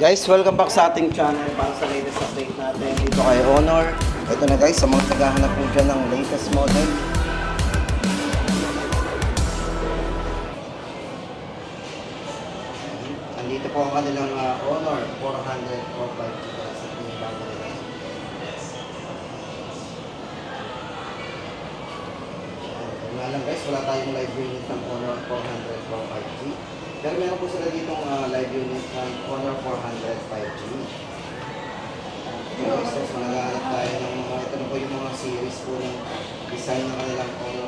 Guys, welcome back sa ating channel para sa latest update natin dito kay Honor. Ito na guys, sa mga naghahanap po dyan ng latest model. Andito po ang kanilang Honor 400 or 5 sa bago nila. Nga lang guys, wala tayong live unit ng Honor 400 or 5G. Pero meron po sila ditong live unit ng Honor 400 5G. Guys, naghahanap tayo ng mga, ito na po yung mga series po ng design ng kanilang Honor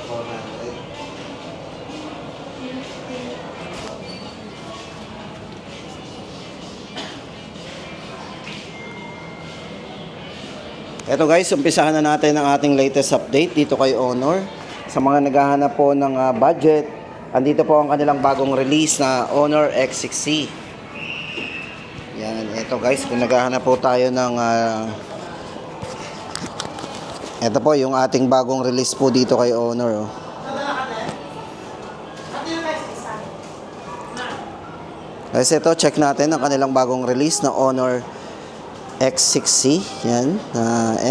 400. Ito guys, umpisahan na natin ang ating latest update dito kay Honor. Sa mga naghahanap po ng budget, andito po ang kanilang bagong release na Honor X6C. Yan, ito guys, kung naghahanap po tayo ng ito po yung ating bagong release po dito kay Honor. Guys, ito, check natin ang kanilang bagong release na Honor X6C. Yan,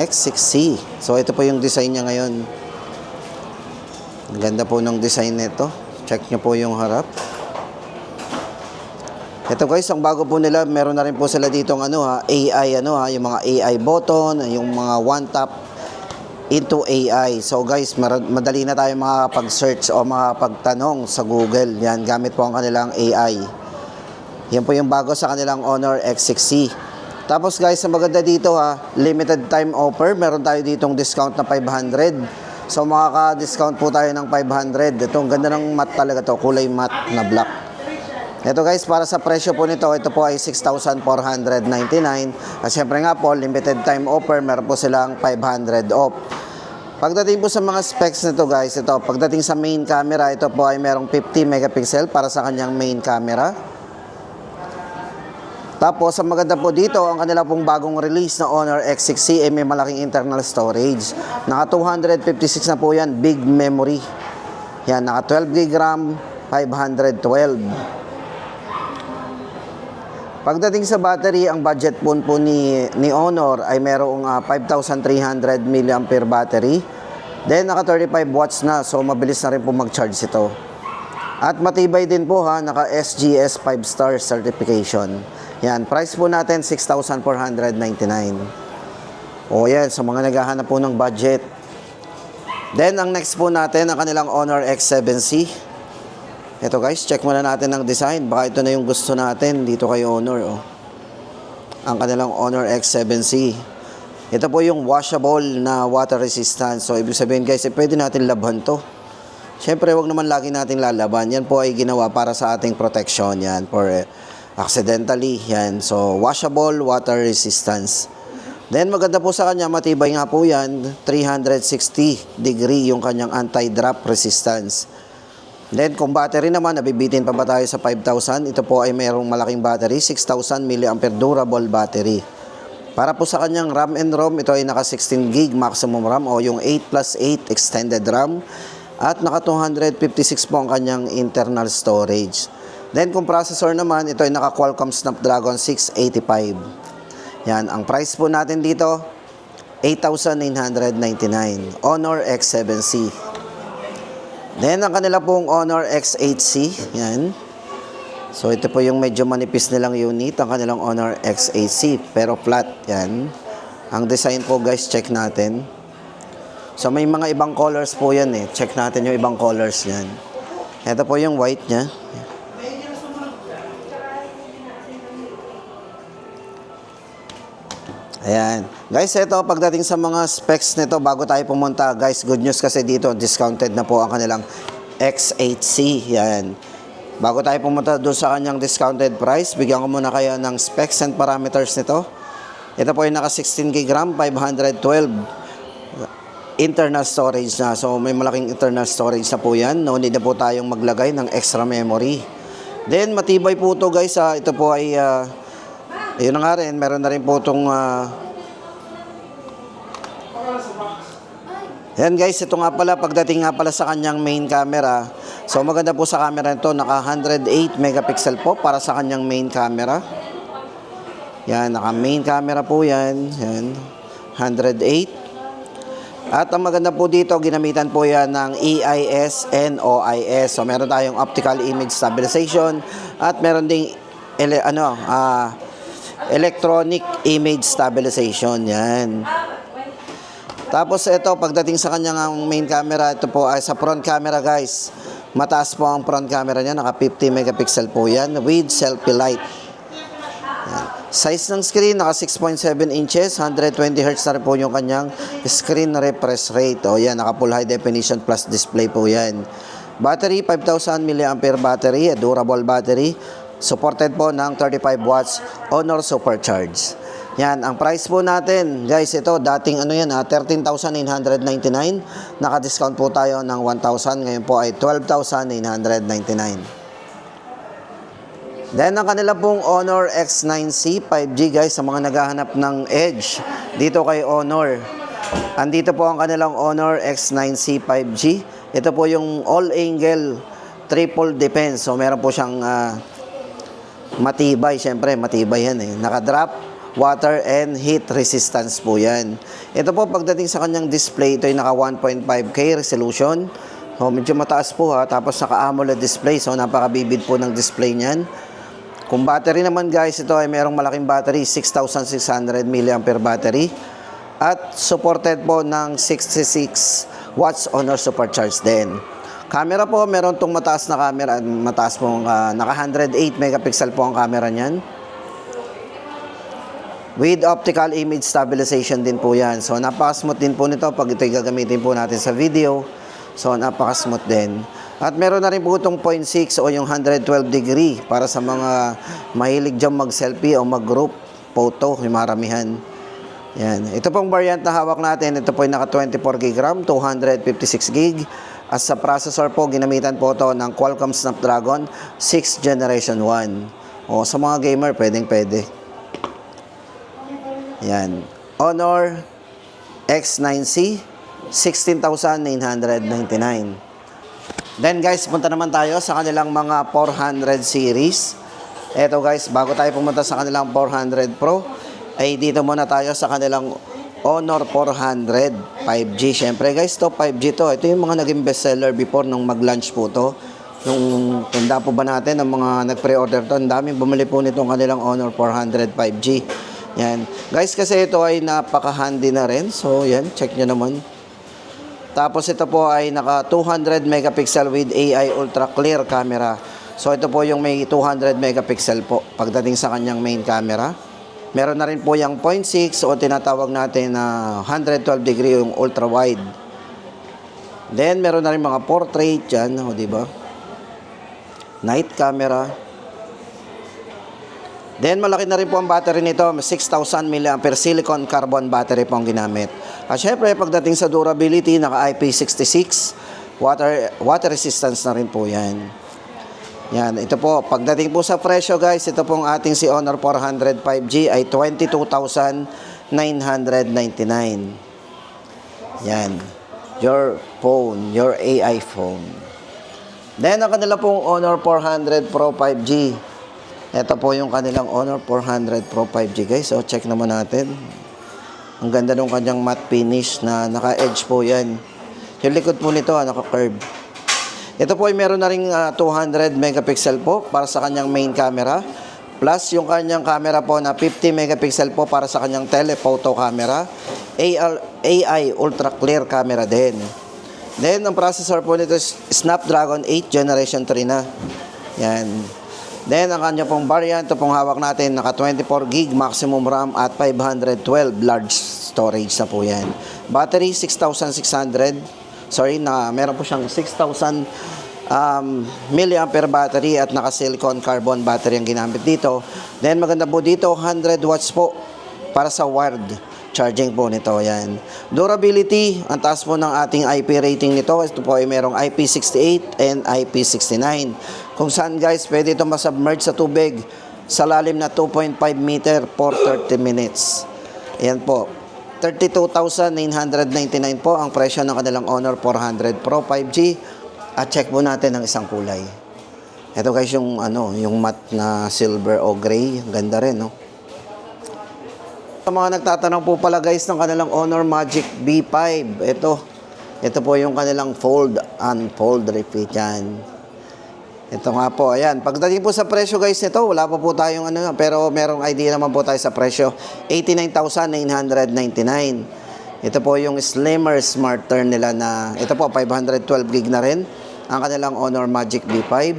X6C. So, ito po yung design niya ngayon. Ang ganda po ng design nito. Check nyo po yung harap. Ito guys, ang bago po nila, meron na rin po sila dito ng AI, yung mga AI button, yung mga one tap into AI. So guys, madali na tayo makapag-search o makapagtanong sa Google. Yan, gamit po ang kanilang AI. Yan po yung bago sa kanilang Honor X6C. Tapos guys, ang maganda dito limited time offer. Meron tayo ditong discount na 500. So makaka-discount po tayo ng 500. Ito, ang ganda ng matte talaga to, kulay matte na black. Ito guys, para sa presyo po nito, ito po ay 6,499. At syempre nga po, limited time offer, meron po silang 500 off. Pagdating po sa mga specs nito guys, ito, pagdating sa main camera, ito po ay merong 50 megapixel para sa kanyang main camera. Tapos, ang maganda po dito, ang kanila pong bagong release na Honor X6C ay may malaking internal storage. Naka 256 na po yan, big memory. Yan, naka 12 GB RAM, 512. Pagdating sa battery, ang budget po ni Honor ay merong 5,300 mAh battery. Then, naka 35 watts na, so mabilis na rin po mag-charge ito. At matibay din po naka SGS 5-star certification. Yan, price po natin 6,499. O yan, sa mga naghahanap po ng budget. Then, ang next po natin, ang kanilang Honor X7C. Ito guys, check muna natin ang design. Baka ito na yung gusto natin dito kay Honor. Ang kanilang Honor X7C. Ito po yung washable na water resistant. So, ibig sabihin guys, pwede natin labhan to. Siyempre, wag naman lagi natin lalaban. Yan po ay ginawa para sa ating protection. Yan, for accidentally. Yan. So, washable, water resistance. Then, maganda po sa kanya, matibay nga po yan. 360 degree yung kanyang anti-drop resistance. Then, kung battery naman, nabibitin pa ba tayo sa 5,000? Ito po ay mayroong malaking battery, 6,000 mAh durable battery. Para po sa kanyang RAM and ROM, ito ay naka 16 GB maximum RAM o yung 8+8 extended RAM. At naka 256 po ang kanyang internal storage. Then kung processor naman, ito ay naka Qualcomm Snapdragon 685. Yan, ang price po natin dito, 8,999. Honor X7C. Then ang kanila pong Honor X8C. Yan. So ito po yung medyo manipis nilang unit, ang kanilang Honor X8C. Pero flat. Yan. Ang design po guys, check natin. So may mga ibang colors po yan Check natin yung ibang colors niyan. Ito po yung white niya. Ayan. Guys, ito pagdating sa mga specs nito bago tayo pumunta, guys, good news kasi dito discounted na po ang kanilang X8C. Yan. Bago tayo pumunta doon sa kanyang discounted price, bigyan ko muna kayo ng specs and parameters nito. Ito po ay naka 16 GB RAM, 512 internal storage na. So, may malaking internal storage na po yan. No need na po tayong maglagay ng extra memory. Then, matibay po ito guys. Ito po ay, yun na nga rin, meron na rin po itong, yan guys, ito nga pala, pagdating nga pala sa kanyang main camera. So, maganda po sa camera nito, naka 108 megapixel po para sa kanyang main camera. Yan, naka main camera po yan. Yan, 108. At ang maganda po dito, ginamitan po yan ng EIS and OIS. So, meron tayong optical image stabilization at meron ding electronic image stabilization. Yan. Tapos ito, pagdating sa kanyang main camera, ito po ay sa front camera guys. Mataas po ang front camera niya, naka 50 megapixel po yan with selfie light. Yan. Size ng screen, naka 6.7 inches, 120 Hz na rin po yung kanyang screen refresh rate. O yan, naka full high definition plus display po yan. Battery, 5,000 mAh battery, durable battery. Supported po ng 35 watts Honor Supercharge. Yan, ang price po natin, guys, ito, dating 13,999. Naka-discount po tayo ng 1,000. Ngayon po ay 12,999. Then, ang kanila pong Honor X9C 5G, guys, sa mga naghahanap ng Edge dito kay Honor. Andito po ang kanilang Honor X9C 5G. Ito po yung all-angle triple defense. So, meron po siyang matibay, syempre, matibay yan eh. Naka-drop, water and heat resistance po yan. Ito po, pagdating sa kanyang display, ito ay naka 1.5K resolution. So, medyo mataas po ha. Tapos naka AMOLED display. So, napaka-vivid po ng display niyan. Kung battery naman guys, ito ay merong malaking battery, 6,600 mAh battery. At supported po ng 66 watts Honor Supercharge din. Camera po, meron tong mataas na camera. Mataas po, naka 108 megapixel po ang camera niyan. With optical image stabilization din po yan. So, napaka-smooth din po nito pag ito'y gagamitin po natin sa video. So, napaka-smooth din. At meron na rin po itong 0.6 o yung 112 degree para sa mga mahilig dyan mag-selfie o mag-group photo, yung maramihan. Yan. Ito pong variant na hawak natin, ito po ay naka 24 GB RAM, 256 GB. At sa processor po, ginamitan po ito ng Qualcomm Snapdragon 6 Generation 1. O, sa mga gamer, pwedeng-pwede. Yan. Honor X9C, 16,999. Then guys, punta naman tayo sa kanilang mga 400 series. Eto guys, bago tayo pumunta sa kanilang 400 Pro, ay dito muna tayo sa kanilang Honor 400 5G. Siyempre guys, to 5G to. Ito yung mga naging bestseller before nung mag-launch po to. Nung tanda po ba natin, ang mga nag-pre-order to, ang daming bumili po nitong kanilang Honor 400 5G. Yan. Guys, kasi ito ay napaka-handy na rin. So, yan. Check nyo naman. Tapos, ito po ay naka 200 megapixel with AI ultra clear camera. So, ito po yung may 200 megapixel po pagdating sa kanyang main camera. Meron na rin po yung 0.6 o tinatawag natin na 112 degree yung ultra wide. Then, meron na rin mga portrait yan. O, diba? Night camera. Then, malaki na rin po ang battery nito. 6,000 mAh silicon carbon battery po ang ginamit. At syempre, pagdating sa durability, naka IP66, water resistance na rin po yan. Yan, ito po. Pagdating po sa presyo guys, ito pong ating si Honor 400 5G ay 22,999. Yan. Your phone, your AI phone. Then, ang kanila pong Honor 400 Pro 5G. Ito po yung kanilang Honor 400 Pro 5G guys. So, check naman natin. Ang ganda nung kanyang matte finish na naka-edge po yan. Yung likod po nito, naka-curve. Ito po ay meron na ring 200 megapixel po para sa kanyang main camera. Plus, yung kanyang camera po na 50 megapixel po para sa kanyang telephoto camera. AI ultra clear camera din. Then, ang processor po nito is Snapdragon 8 Generation 3 na. Yan. Then, ang kanya pong variant, ito pong hawak natin, naka 24 GB maximum RAM at 512 large storage na po yan. Battery, 6,600. Sorry, meron po siyang 6,000 mAh battery at naka silicon carbon battery ang ginamit dito. Then, maganda po dito, 100 watts po para sa wired charging po nito. Yan. Durability, ang taas po ng ating IP rating nito. Ito po ay merong IP68 and IP69. Kung saan guys, pwede ito masubmerge sa tubig sa lalim na 2.5 meter for 30 minutes. Ayan po. 32,999 po ang presyo ng kanilang Honor 400 Pro 5G. At check po natin ang isang kulay. Ito guys yung matte na silver o gray. Ganda rin, no? Sa mga nagtatanong po pala guys ng kanilang Honor Magic B5, ito po yung kanilang fold and fold repeat yan. Ito nga po, ayan. Pagdating po sa presyo guys nito, wala pa po tayong pero merong idea naman po tayo sa presyo. 89,999. Ito po yung slimmer smart turn nila na, ito po 512 gig na rin. Ang kanilang Honor Magic B5.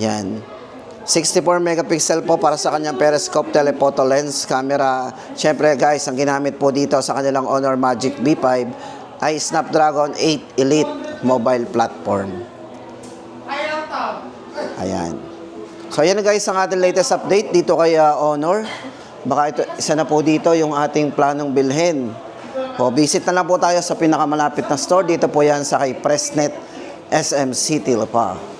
Yan. 64 megapixel po para sa kanyang periscope telephoto lens camera. Siyempre guys, ang ginamit po dito sa kanilang Honor Magic B5 ay Snapdragon 8 Elite mobile platform. Ayan. So ayan na guys ang ating latest update dito kay Honor. Baka ito, isa na po dito yung ating planong bilhin. O visit na lang po tayo sa pinakamalapit na store. Dito po yan sa kay Presnet SM City, Lapa.